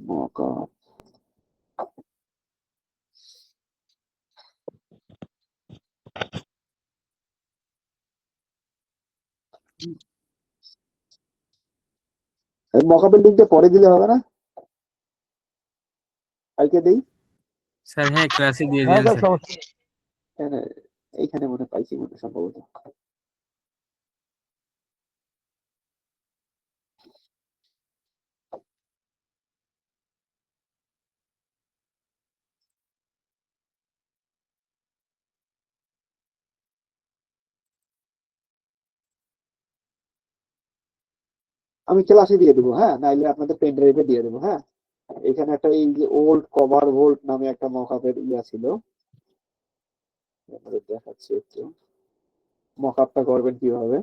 mock-up. মকআপের লিঙ্কটা পরে দিলে হবে না? কালকে দেই স্যার। হ্যাঁ, ক্লাসে দিয়ে হ্যাঁ দিন স্যার, স্যার। সমস্যা এইখানে মনে পাইছি মনে সম্ভবত। আমি ক্লাসে দিয়ে দেবো, হ্যাঁ, নাইলে আপনাদের পেন ড্রাইভে দিয়ে দেবো। হ্যাঁ, এখানে একটা এই যে ওল্ড কভার ভোল্ট নামে একটা মকআপের ইয়া ছিল, আপনাদের দেখাচ্ছি একটু। মকআপটা করবেন কিভাবে।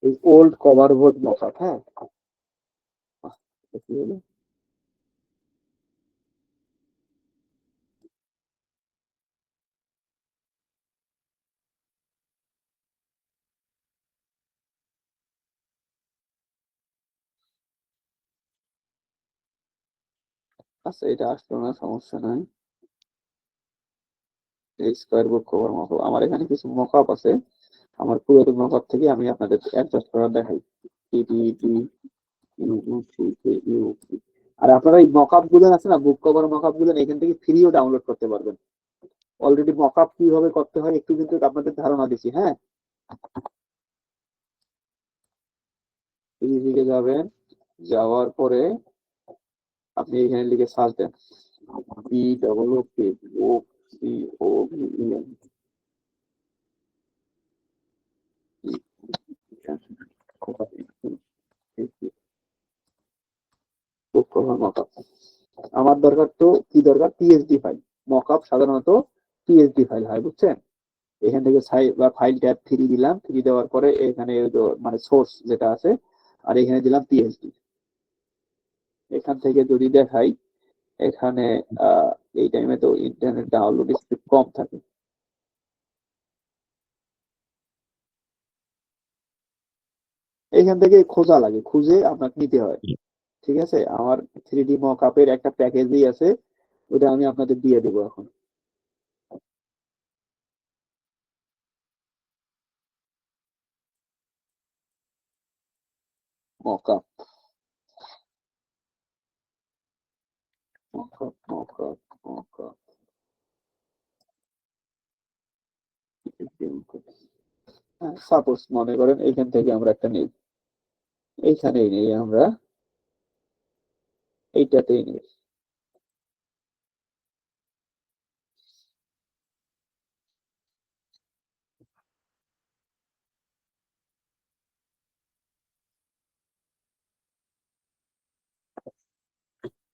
এই ওল্ড কভার ভোল্ট মকআপ। হ্যাঁ, কি হলো? আচ্ছা, এটা আসলো না, সমস্যা নাই। এই স্কোয়ার বুক কভার মকআপ, আমার এখানে কিছু মকআপ আছে, আমার পুরো মকআপ থেকে আমি আপনাদের অ্যাডজাস্ট করা দেখাই। আর আপনারা এই মকআপ গুলো আছে না, বুক কভার মকআপ গুলো এখান থেকে ফ্রিও ডাউনলোড করতে পারবেন। অলরেডি মকআপ কিভাবে করতে হয় একটু কিন্তু আপনাদের ধারণা দিচ্ছি। হ্যাঁ, দিকে যাবেন, যাওয়ার পরে আপনি এখানে লিখে সার্চ দেন BOOKCOVEN। আমার দরকার তো কি দরকার, পিএসডি ফাইল। মকআপ সাধারণত পিএসডি ফাইল হয়, বুঝছেন। এখান থেকে ফাইল ট্যাব 3 দিলাম, 3 দেওয়ার পরে এখানে মানে সোর্স যেটা আছে, আর এখানে দিলাম পিএসডি। এখান থেকে যদি দেখাই, এখানে এই টাইমে তো ইন্টারনেট ডাউনলোড স্পিড কম থাকে। এখান থেকে খোঁজা লাগে, খুঁজে আপনাকে নিতে হয়। ঠিক আছে, আমার 3D মকআপের একটা প্যাকেজই আছে, ওটা আমি আপনাদের দিয়ে দেবো এখন। Mockup mockup mockup mockup suppose মনে করেন এইখান থেকে আমরা একটা নেই, এইখানেই নেই আমরা, এইটাতেই নেই।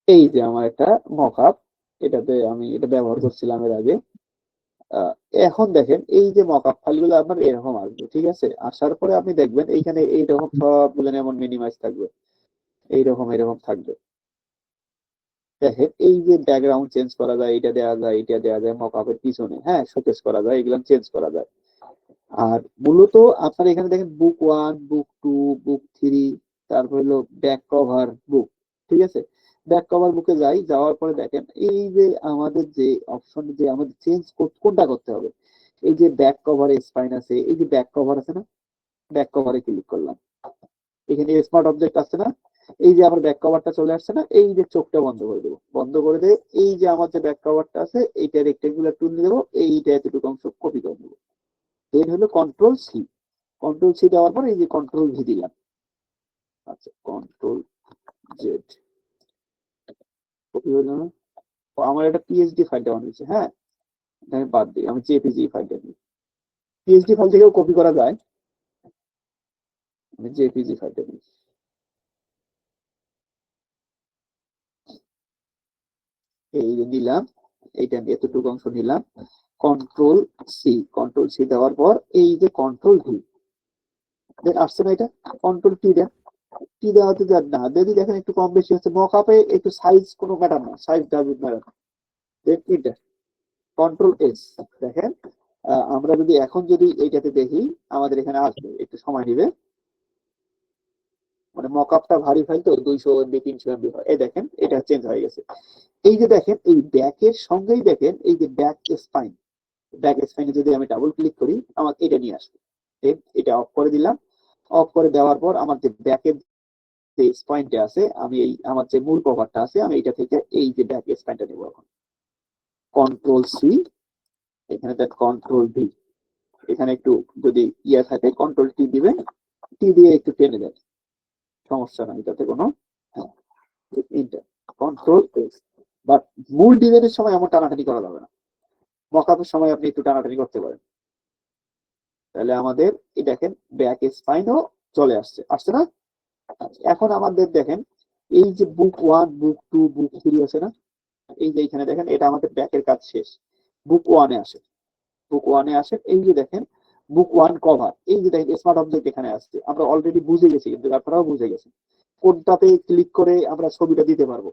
এই যে আমার একটা মকআপ, এটাতে আমি এটা ব্যবহার করছিলাম এর আগে। এখন দেখেন এই যে মকআপ ফাইলগুলো আপনার এরকম আসবে। ঠিক আছে, আসার পরে আপনি দেখবেন এইখানে এইরকম সবগুলো যেমন মিনিমাইজ থাকবে, এইরকম এরকম থাকবে। দেখেন এই যে ব্যাকগ্রাউন্ড চেঞ্জ করা যায়, এটা দেওয়া যায়, এটা দেওয়া যায় মকআপের পিছনে। হ্যাঁ, শোকেস করা যায়, এগুলো চেঞ্জ করা যায়। আর মূলত আপনার এখানে দেখেন বুক 1, বুক 2, বুক 3, তারপর হলো ব্যাক কভার বুক। ঠিক আছে, ব্যাক কভার বুকে যাই, যাওয়ার পরে দেখেন এই যে আমাদের যে অপশন, যে আমাদের চেঞ্জ কোনটা করতে হবে, এই যে ব্যাক কভার স্পাইন আছে, এই যে ব্যাক কভার আছে না, ব্যাক কভারে ক্লিক করলাম। এখানে স্মার্ট অবজেক্ট আছে না, এই যে আমার ব্যাক কভারটা চলে আসছে না, এই যে চোখটা বন্ধ করে দেবো, বন্ধ করে দিয়ে এই যে আমার যে ব্যাক কভারটা আছে এইটা রেক্টেঙ্গুলার টুল দেবো, এইটা এতটুকু অংশ কপি করে দেবো। দেন হলো কন্ট্রোল সি, কন্ট্রোল সি দেওয়ার পর এই যে কন্ট্রোল ভি দিলাম। আচ্ছা, কন্ট্রোল জেড কপি হলো না। আমার একটা পিএইচডি ফাইল দেওয়া হয়েছে। হ্যাঁ, আমি বাদ দিই, আমি জেপিজি ফাইলটা দিই। পিএইচডি ফাইল থেকেও কপি করা যায়, আমি জেপিজি ফাইলটা দিই। এই যে নিলাম, এইটা এতটুকু অংশ নিলাম, কন্ট্রোল সি, কন্ট্রোল সি দেওয়ার পর এই যে কন্ট্রোল ভি আসছে না, এটা কন্ট্রোল টি দেন। টি দেওয়াতে যান না, যদি দেখেন একটু কম বেশি হচ্ছে, মকআপে একটু সাইজ কোনো ম্যাটার না, size doesn't matter. Then enter. Control S. দেখেন আমরা যদি এখন যদি এইটাতে দেখি আমাদের এখানে আসবে, একটু সময় নিবে, মানে মকআপটা ভারী ফাইল তো 200 এমবি 300 এমবি হয়। এই দেখেন এটা চেঞ্জ হয়ে গেছে। এই যে দেখেন এই ব্যাকের সঙ্গেই দেখেন এই যে ব্যাক স্পাইন, ব্যাক স্পাইনে যদি আমি ডাবল ক্লিক করি আমাকে এটা নিয়ে আসবে। এটা অফ করে দিলাম। অফ করে দেওয়ার পর আমার যে ব্যাকের যে স্পাইনটা আছে, আমি এই আমার যে মূল কভারটা আছে আমি এটা থেকে এই যে ব্যাক স্পাইনটা নেবো। এখন কন্ট্রোল সি, এখানে দেখ কন্ট্রোল ভি, এখানে একটু যদি ইয়ে থাকে কন্ট্রোল টি দিবেন, টি দিয়ে একটু টেনে দেন, সমস্যা নাই তাতে কোনো। Control S. বাট মূল ডিজাইনের সময় এমন টানাটানি করা যাবে না, মকআপের সময় আপনি একটু টানাটানি করতে পারেন। তাহলে আমাদের এই দেখেন ব্যাক স্পাইনও চলে আসছে, আসছে না? এখন আমাদের দেখেন এই যে বুক 1 বুক 2 বুক 3 আছে না, এই যে এখানে দেখেন এটা আমাদের ব্যাকের কাজ শেষ, বুক 1 এ আসে, বুক 1 এ আসে। এই যে দেখেন বুক 1 কভার, এই যে দেখেন স্মার্ট অবজেক্ট এখানে আসছে, আমরা অলরেডি বুঝে গেছি কিন্তু আপনারাও বুঝে গেছেন কোনটাতে ক্লিক করে আমরা ছবিটা দিতে পারবো।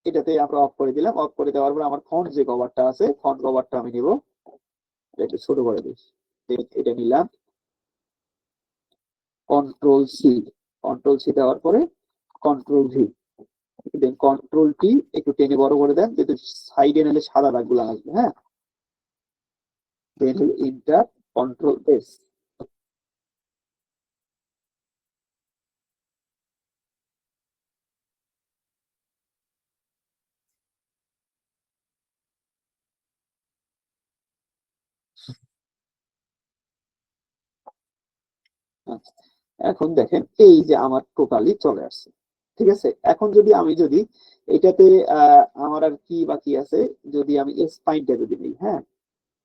এটাতে আমরা অফ করে দিলাম। অফ করে দেওয়ার পর আমার ফন্ট যে কভারটা আছে, ফন্ট কভারটা আমি নিব, একটু ছোট করে দিই, এটা নিলাম। কন্ট্রোল সি, কন্ট্রোল সি দেওয়ার পরে কন্ট্রোল ভি, দেন কন্ট্রোল টি একটু টেনে বড় করে দেন, যেহেতু সাইডে নিলে সাদা দাগগুলো আসবে। হ্যাঁ, দেন ইন্টার, কন্ট্রোল এস। এখন দেখেন এই যে আমার টোটালি চলে আসছে। ঠিক আছে, এখন যদি আমি যদি এটাতে আমার আর কি বাকি আছে, যদি আমি স্পাইনটা যদি নিই, হ্যাঁ,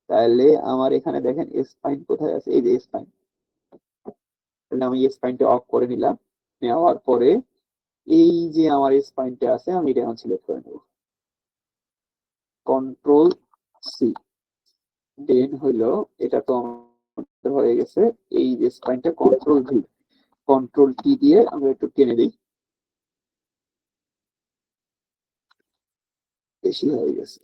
তাহলে আমার এখানে দেখেন স্পাইন কোথায় আছে, এই যে স্পাইন। তাহলে আমি স্পাইনটা অফ করে নিলাম। নেওয়ার পরে এই যে আমার স্পাইনটা আছে আমি এটা এখন সিলেক্ট করে নেব, কন্ট্রোল সি। দেন হইলো এটা তো আমাদের হয়ে গেছে, এই যে স্পাইনটা কন্ট্রোল ভি, কন্ট্রোল টি দিয়ে আমরা একটু টেনে দিই, বেশি হয়ে গেছে।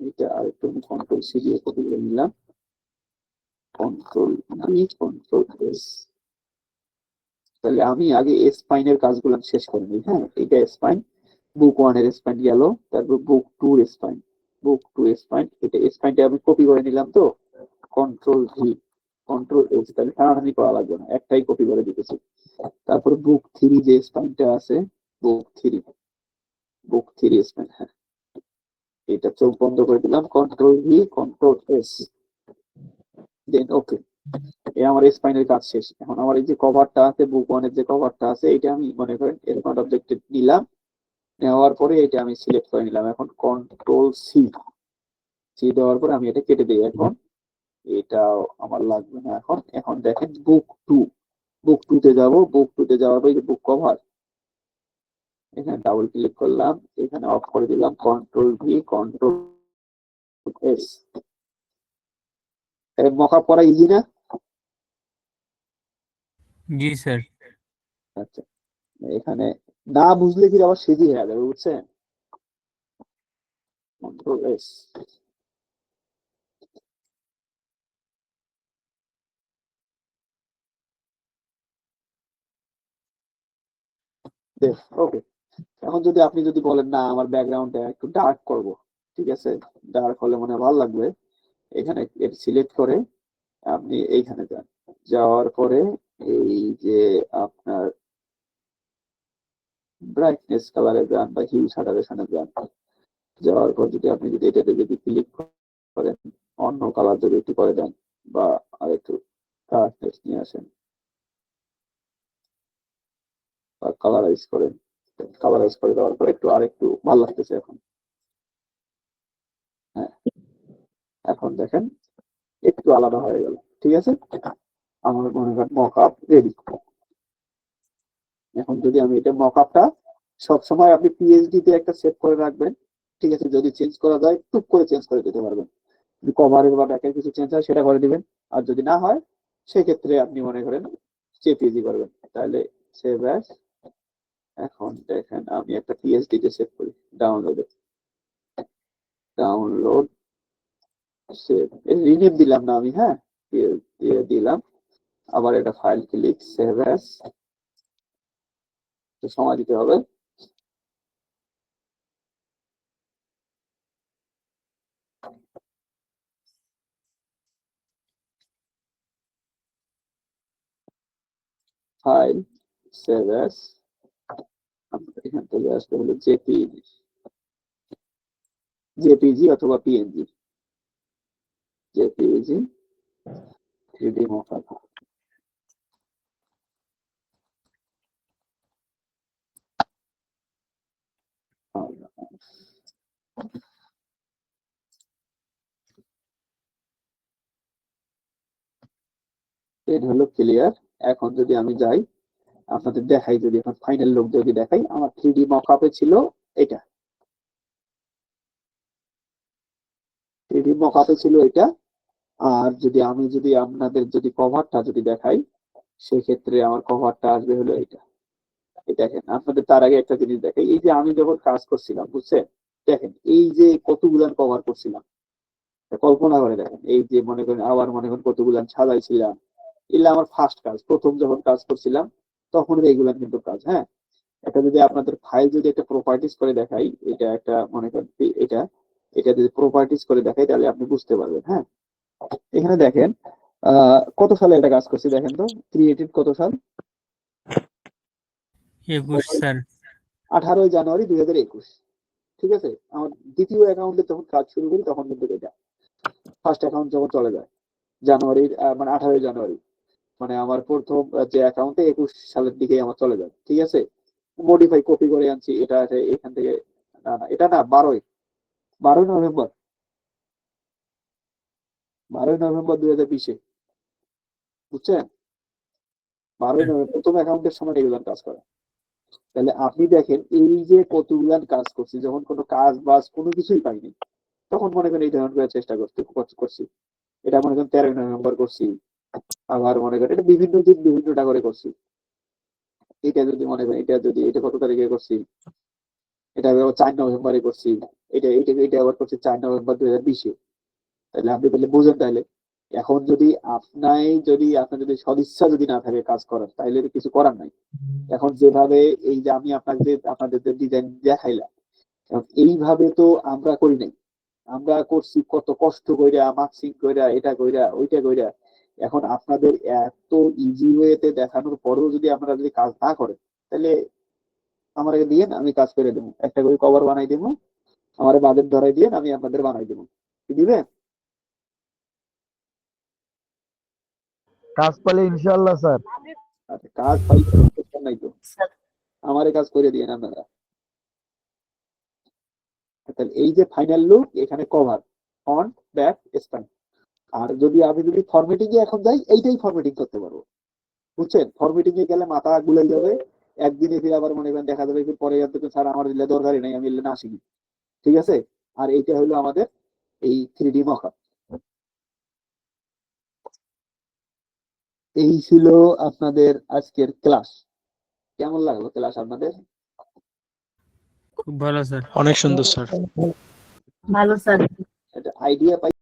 এটা আর একটু কন্ট্রোল সি দিয়ে কপি করে নিলাম, কন্ট্রোল ভি, কন্ট্রোল এস। তাহলে আমি আগে স্পাইনের কাজগুলো শেষ করে নিই। হ্যাঁ, এটা স্পাইন, বুক 1 এর স্পাইন গেল, তারপর বুক 2 এর স্পাইন, বুক 2 এর স্পাইন, এটা স্পাইনটা আমি কপি করে নিলাম তো, কন্ট্রোল ভি, কন্ট্রোল এস। তাহলে টানাটানি করা লাগবে না, একটাই কপি করে দিতেছি। তারপর বুক 3 যে স্পাইনটা আছে, বুক 3, বুক 3 স্পাইন, হ্যাঁ, এটা চোখ বন্ধ করে দিলাম, কন্ট্রোল ভি, কন্ট্রোল এস, দেন ওকে। এই আমার স্পাইনের কাজ শেষ। এখন আমার এই যে কভারটা আছে, বুক 1 এর যে কভারটা আছে, এটা আমি মনে করেন স্মার্ট অবজেক্টে নিলাম। নেওয়ার পরে এটা আমি সিলেক্ট করে নিলাম। এখন কন্ট্রোল সি, সি দেওয়ার পরে আমি এটা কেটে দিই। এখন এটাও আমার লাগবে না। এখন এখন দেখেন বুক 2, বুক 2 তে যাব, বুক 2 তে যাওয়ার পরে বুক কভার, এখানে ডাবল ক্লিক করলাম, এখানে অফ করে দিলাম, control V, control S. Mockup করা ইজি না? জি স্যার। আচ্ছা, এখানে না বুঝলে কি আবার সিজি হয়ে যাবে, বুঝছেন? কন্ট্রোল এস, ওকে। এখন যদি আপনি যদি বলেন না আমার ব্যাকগ্রাউন্ডটা একটু ডার্ক করব, ঠিক আছে, ডার্ক হলে মনে হয় ভালো লাগবে, এখানে সিলেক্ট করে আপনি এইখানে যান, যাওয়ার পরে এই যে আপনার ব্রাইটনেস কালারে যান বা হিউ স্যাটারেশনে যান। যাওয়ার পর যদি আপনি যদি এটাতে যদি ক্লিক করেন, অন্য কালার যদি একটু করে দেন বা আর একটু ডার্কনেস নিয়ে আসেন বা কালারাইজ করেন, কালারাইজ করে দেওয়ার পর একটু আর একটু ভালো লাগতেছে এখন। হ্যাঁ, এখন দেখেন একটু আলাদা হয়ে গেল। ঠিক আছে, আমার মনে করেন মকআপ রেডি। এখন যদি আমি এটা মকআপটা সবসময় আপনি পিএইচডি তে একটা সেভ করে রাখবেন। ঠিক আছে, যদি চেঞ্জ করা যায় টুক করে চেঞ্জ করে দিতে পারবেন। যদি কভারের বা ব্যাকের কিছু চেঞ্জ হয় সেটা করে দিবেন, আর যদি না হয় সেক্ষেত্রে আপনি মনে করেন জেপিজি করবেন, তাহলে সেভ অ্যাজ। এখন দেখেন আমি একটা পিএসডি তে সেভ করি, ডাউনলোডে, ডাউনলোড, সেভ, রিনেম দিলাম না আমি, হ্যাঁ দিয়ে দিলাম। আবার এটা ফাইল ক্লিক, সেভ অ্যাজ, সময় দিতে হবে। ফাইল, সেভ অ্যাজ, এখান থেকে আসতে হলো জেপিজি, জেপিজি অথবা পিএনজি, জেপিজি 3D mockup। এটা হলো ক্লিয়ার। এখন যদি আমি যাই আপনাদের দেখাই, যদি এখন ফাইনাল লুক যদি দেখাই, আমার 3D মকআপে ছিল এটা, 3D মকআপে ছিল এটা। আর যদি আমি যদি আপনাদের যদি কভারটা যদি দেখাই, সেক্ষেত্রে আমার কভারটা আসবে হলো এটা। দেখেন আপনাদের তার আগে একটা জিনিস দেখাই, এই যে আমি যখন কাজ করছিলাম বুঝছেন, দেখেন এই যে কতগুলান কভার করছিলাম, কল্পনা করে দেখেন, এই যে মনে করেন আবার মনে করেন কতগুলান সাজাইছিলাম। এগুলো আমার ফার্স্ট কাজ, প্রথম যখন কাজ করছিলাম তখন এইগুলান কিন্তু কাজ। হ্যাঁ, এটা যদি আপনাদের ফাইল যদি একটা প্রপার্টিস করে দেখাই, এটা একটা মনে করেন এটা, এটা যদি প্রপার্টিস করে দেখাই তাহলে আপনি বুঝতে পারবেন। হ্যাঁ, এখানে দেখেন কত সালে এটা কাজ করছি দেখেন তো, ক্রিয়েটেড কত সাল, 21 স্যার। 18 জানুয়ারি 2021। ঠিক আছে, আমার দ্বিতীয় অ্যাকাউন্টে যখন কাজ শুরু করি তখন কিন্তু এটা ফার্স্ট অ্যাকাউন্ট যখন চলে যায় জানুয়ারির মানে 18 জানুয়ারি, মানে আমার প্রথম যে অ্যাকাউন্টে 21 সালের দিকে আমার চলে যায়। ঠিক আছে, মডিফাই কপি করে আনছি এটা এখান থেকে, না না এটা না, 12ই নভেম্বর, 12ই নভেম্বর 2020, বুঝছেন, 12ই নভেম্বর প্রথম অ্যাকাউন্টের সময় রেগুলার কাজ করে। তাহলে আপনি দেখেন এই যে কতগুলান কাজ করছি, যখন কোনো কাজ বাজ কোনো কিছুই পাইনি তখন মনে করেন এই ধরনের করে চেষ্টা করছি। এটা মনে করেন 13ই নভেম্বর করছি, আবার মনে করেন এটা বিভিন্ন দিন বিভিন্নটা করে করছি। এটা যদি মনে করেন এটা যদি এটা কত তারিখে করছি, এটা আবার 4 নভেম্বরে করছি, এটা আবার করছি 4 নভেম্বর 2020। তাহলে আপনি তাহলে বুঝেন, তাহলে এখন যদি আপনার যদি সদিচ্ছা যদি না থাকে কাজ করার, তাহলে তো কিছু করার নাই। এখন যেভাবে এই যে আমি আপনাদের যে ডিজাইন দেখাইলাম, এখন এইভাবে তো আমরা করি নাই, আমরা করছি কত কষ্ট কইরা, মার্কসিং কইরা, এটা কইরা ওইটা কইরা। এখন আপনাদের এত ইজি ওয়েতে দেখানোর পরেও যদি আপনারা যদি কাজ না করেন, তাহলে আমার দিয়ে আমি কাজ করে দেবো, একটা করে কভার বানাই দেবো, আমার বাজেট ধরাই দিয়ে আমি আপনাদের বানাই দেবো, কি দিবেন? কাজ পেলে ইনশাআল্লাহ স্যার। আচ্ছা, কাজ পাইলে সমস্যা নাই তো, আমারে কাজ করে দিয়ে আপনারা। তাহলে এই যে ফাইনাল লুক, এখানে কভার, ফ্রন্ট, ব্যাক, স্টাইল। আর যদি আমি যদি ফরম্যাটিং এ এখন যাই, এইটাই ফরম্যাটিং করতে পারবো, বুঝছেন। ফরম্যাটিং এ গেলে মাথা গুলাই যাবে, একদিনে ফিরে আবার মনে করেন দেখা যাবে কি পরে স্যার আমার দিলে দরকারই নাই, আমি না শিখি। ঠিক আছে, আর এইটা হলো আমাদের এই 3D মকআপ। এই ছিল আপনাদের আজকের ক্লাস। কেমন লাগলো ক্লাস আপনাদের? খুব ভালো স্যার। অনেক সুন্দর স্যার। ভালো স্যার। একটা আইডিয়া পাই।